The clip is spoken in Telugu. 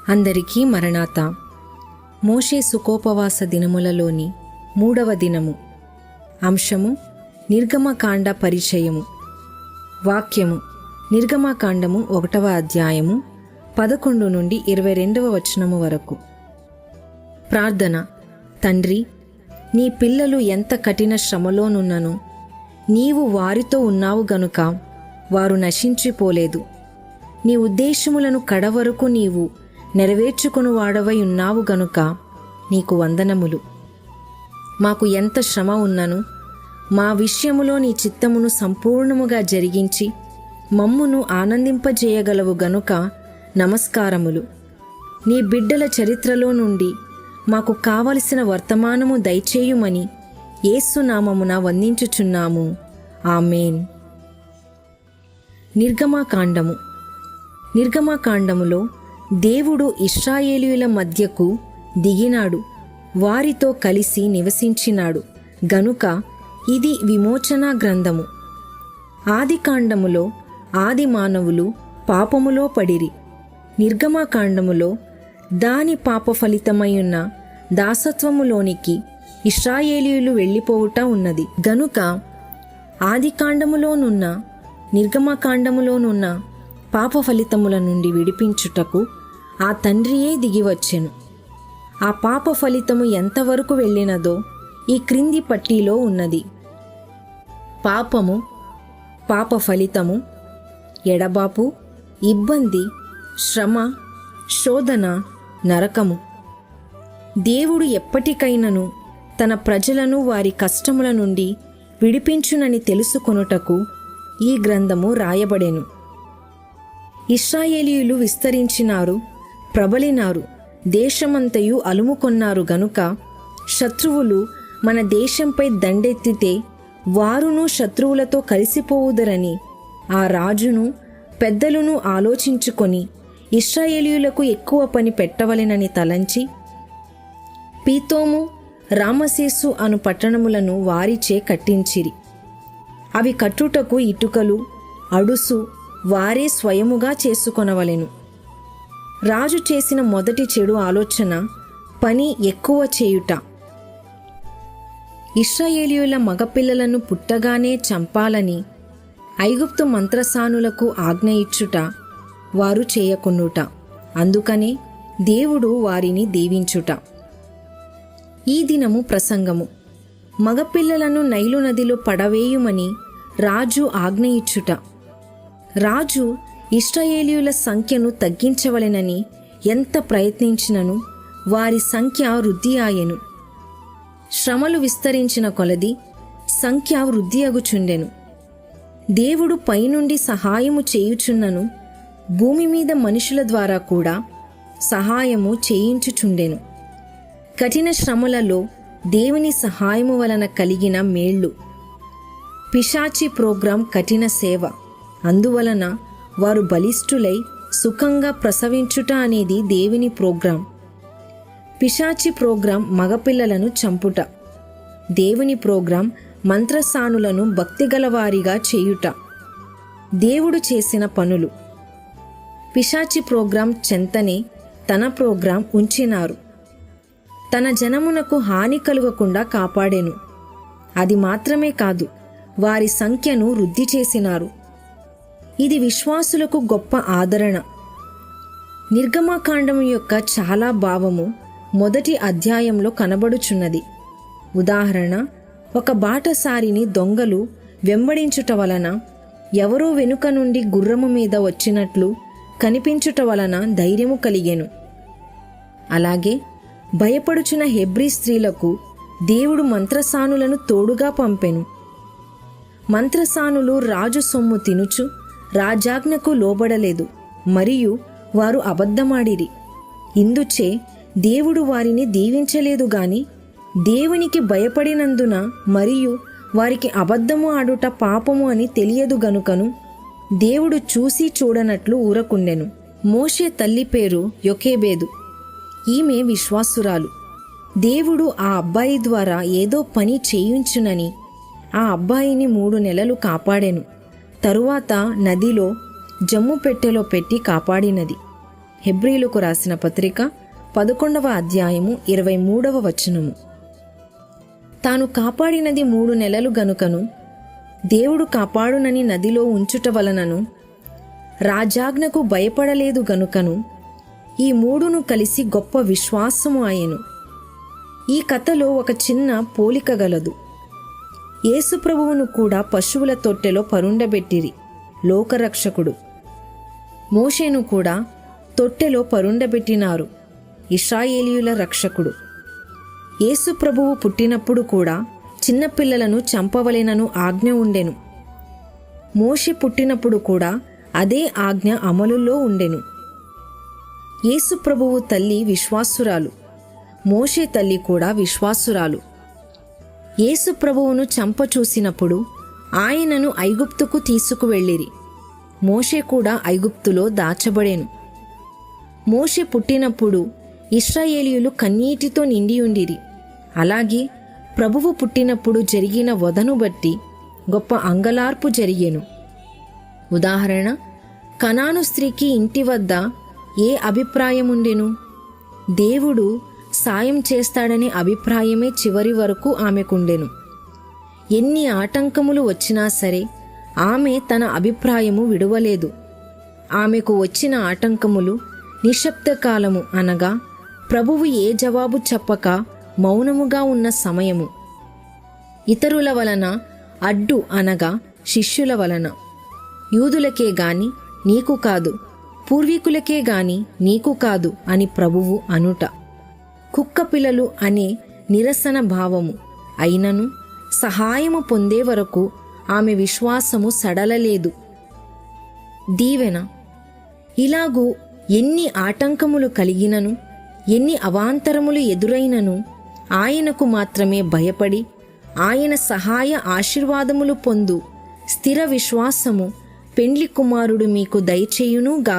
అందరికీ మరణాత. మోషే సుకోపవాస దినములలోని 3వ దినము. అంశము నిర్గమకాండ పరిచయము. వాక్యము నిర్గమకాండము 1వ అధ్యాయము 11 నుండి 22వ వచనము వరకు. ప్రార్థన. తండ్రి, నీ పిల్లలు ఎంత కఠిన శ్రమలోనున్నను నీవు వారితో ఉన్నావు గనుక వారు నశించిపోలేదు. నీ ఉద్దేశములను కడవరకు నీవు నెరవేర్చుకుని వాడవై ఉన్నావు గనుక నీకు వందనములు. మాకు ఎంత శ్రమ ఉన్నను మా విషయములో నీ చిత్తమును సంపూర్ణముగా జరిగించి మమ్మును ఆనందింపజేయగలవు గనుక నమస్కారములు. నీ బిడ్డల చరిత్రలో నుండి మాకు కావలసిన వర్తమానము దయచేయుమని యేసు నామమున వందించుచున్నాము. ఆమేన్. నిర్గమకాండము. నిర్గమకాండములో దేవుడు ఇశ్రాయేలీయుల మధ్యకు దిగినాడు, వారితో కలిసి నివసించినాడు గనుక ఇది విమోచనా గ్రంథము. ఆదికాండములో ఆది మానవులు పాపములో పడిరి. నిర్గమకాండములో దాని పాప ఫలితమైయున్న దాసత్వములోనికి ఇశ్రాయేలీయులు వెళ్ళిపోవుట ఉన్నది గనుక ఆదికాండములోనున్న నిర్గమకాండములోనున్న పాప ఫలితముల నుండి విడిపించుటకు ఆ తండ్రియే దిగివచ్చెను. ఆ పాప ఫలితము ఎంతవరకు వెళ్ళినదో ఈ క్రింది పట్టీలో ఉన్నది. పాపము, పాప ఫలితము, ఎడబాపు, ఇబ్బంది, శ్రమ, శోధన, నరకము. దేవుడు ఎప్పటికైనను తన ప్రజలను వారి కష్టముల నుండి విడిపించునని తెలుసుకొనుటకు ఈ గ్రంథము రాయబడెను. ఇశ్రాయేలీయులు విస్తరించినారు, ప్రబలినారు, దేశమంతయు అలుముకొన్నారు గనుక శత్రువులు మన దేశంపై దండెత్తితే వారును శత్రువులతో కలిసిపోవుదరని ఆ రాజును పెద్దలను ఆలోచించుకొని ఇశ్రాయేలీయులకు ఎక్కువ పని పెట్టవలెనని తలంచి పీతోము, రామసేసు అను పట్టణములను వారిచే కట్టించిరి. అవి కట్టుటకు ఇటుకలు, అడుసు వారే స్వయముగా చేసుకొనవలెను. రాజు చేసిన మొదటి చెడు ఆలోచన పని ఎక్కువ చేయుట. ఇశ్రాయేలీయుల మగపిల్లలను పుట్టగానే చంపాలని ఐగుప్తు మంత్రసానులకు ఆజ్ఞ ఇచ్చుట వారు చేయకున్నుట. అందుకనే దేవుడు వారిని దీవించుట. ఈ దినము ప్రసంగము. మగపిల్లలను నైలు నదిలో పడవేయుమని రాజు ఆజ్ఞ ఇచ్చుట. రాజు ఇశ్రాయేలీయుల సంఖ్యను తగ్గించవలెనని ఎంత ప్రయత్నించినను వారి సంఖ్య వృద్ధి ఆయెను. శ్రమలు విస్తరించిన కొలది సంఖ్య వృద్ధి అగుచుండెను. దేవుడు పైనుండి సహాయము చేయుచున్నను భూమి మీద మనుషుల ద్వారా కూడా సహాయము చేయించుచుండెను. కఠిన శ్రమలలో దేవుని సహాయము వలన కలిగిన మేళ్ళు. పిశాచి ప్రోగ్రాం కఠిన సేవ. అందువలన వారు బలిష్ఠులై సుఖంగా ప్రసవించుట అనేది దేవుని ప్రోగ్రాం. పిశాచి ప్రోగ్రాం మగపిల్లలను చంపుట. దేవుని ప్రోగ్రాం మంత్రసానులను భక్తిగలవారిగా చేయుట. దేవుడు చేసిన పనులు. పిశాచి ప్రోగ్రాం చెంతనే తన ప్రోగ్రాం ఉంచినారు. తన జనమునకు హాని కలుగకుండా కాపాడెను. అది మాత్రమే కాదు, వారి సంఖ్యను వృద్ధి చేసినారు. ఇది విశ్వాసులకు గొప్ప ఆదరణ. నిర్గమకాండము యొక్క చాలా భావము మొదటి అధ్యాయంలో కనబడుచున్నది. ఉదాహరణ, ఒక బాటసారిని దొంగలు వెంబడించుట వలన ఎవరో వెనుక నుండి గుర్రము మీద వచ్చినట్లు కనిపించుట వలన ధైర్యము కలిగెను. అలాగే భయపడుచున్న హెబ్రీ స్త్రీలకు దేవుడు మంత్రసానులను తోడుగా పంపెను. మంత్రసానులు రాజు సొమ్ము తినుచు రాజాజ్ఞకు లోబడలేదు మరియు వారు అబద్ధమాడిరి. ఇందుచే దేవుడు వారిని దీవించలేదు గాని దేవునికి భయపడినందున మరియు వారికి అబద్ధము ఆడుట పాపము అని తెలియదు గనుకను దేవుడు చూసి చూడనట్లు ఊరకుండెను. మోషే తల్లి పేరు యొకేబేదు. ఈమె విశ్వాసురాలు. దేవుడు ఆ అబ్బాయి ద్వారా ఏదో పని చేయించునని ఆ అబ్బాయిని 3 నెలలు కాపాడెను. తరువాత నదిలో జమ్ము పెట్టెలో పెట్టి కాపాడినది. హెబ్రీయులకు రాసిన పత్రిక 11వ అధ్యాయము 23వ వచనము. తాను కాపాడినది 3 నెలలు గనుకను దేవుడు కాపాడునని నదిలో ఉంచుట వలనను రాజాజ్ఞకు భయపడలేదు గనుకను ఈ 3ను కలిసి గొప్ప విశ్వాసము ఆయను. ఈ కథలో ఒక చిన్న పోలిక గలదు. యేసుప్రభువును కూడా పశువుల తొట్టెలో పరుండబెట్టిరి, లోకరక్షకుడు. మోషేను కూడా తొట్టెలో పరుండబెట్టినారు, ఇశ్రాయేలీయుల రక్షకుడు. యేసుప్రభువు పుట్టినప్పుడు కూడా చిన్నపిల్లలను చంపవలెనను ఆజ్ఞ ఉండెను. మోషే పుట్టినప్పుడు కూడా అదే ఆజ్ఞ అమలులో ఉండెను. యేసుప్రభువు తల్లి విశ్వాసురాలు, మోషే తల్లి కూడా విశ్వాసురాలు. యేసుప్రభువును చంపచూసినప్పుడు ఆయనను ఐగుప్తుకు తీసుకువెళ్ళిరి. మోషే కూడా ఐగుప్తులో దాచబడెను. మోషే పుట్టినప్పుడు ఇశ్రాయేలీయులు కన్నీటితో నిండియుండిరి. అలాగే ప్రభువు పుట్టినప్పుడు జరిగిన వధను బట్టి గొప్ప అంగలార్పు జరిగెను. ఉదాహరణ, కనాను స్త్రీకి ఇంటి వద్ద ఏ అభిప్రాయముండెను? దేవుడు సాయం చేస్తాడనే అభిప్రాయమే చివరి వరకు ఆమెకుండెను. ఎన్ని ఆటంకములు వచ్చినా సరే ఆమె తన అభిప్రాయము విడువలేదు. ఆమెకు వచ్చిన ఆటంకములు నిశ్శబ్దకాలము, అనగా ప్రభువు ఏ జవాబు చెప్పక మౌనముగా ఉన్న సమయము. ఇతరుల వలన అడ్డు, అనగా శిష్యుల వలన. యూదులకే గాని నీకు కాదు, పూర్వీకులకే గాని నీకు కాదు అని ప్రభువు అనుట. కుక్కపిల్లలు అనే నిరసన భావము. అయినను సహాయము పొందే వరకు ఆమె విశ్వాసము సడలలేదు. దీవెన. ఇలాగూ ఎన్ని ఆటంకములు కలిగినను, ఎన్ని అవాంతరములు ఎదురైనను ఆయనకు మాత్రమే భయపడి ఆయన సహాయ ఆశీర్వాదములు పొందు స్థిర విశ్వాసము పెండ్లి కుమారుడు మీకు దయచేయునుగా.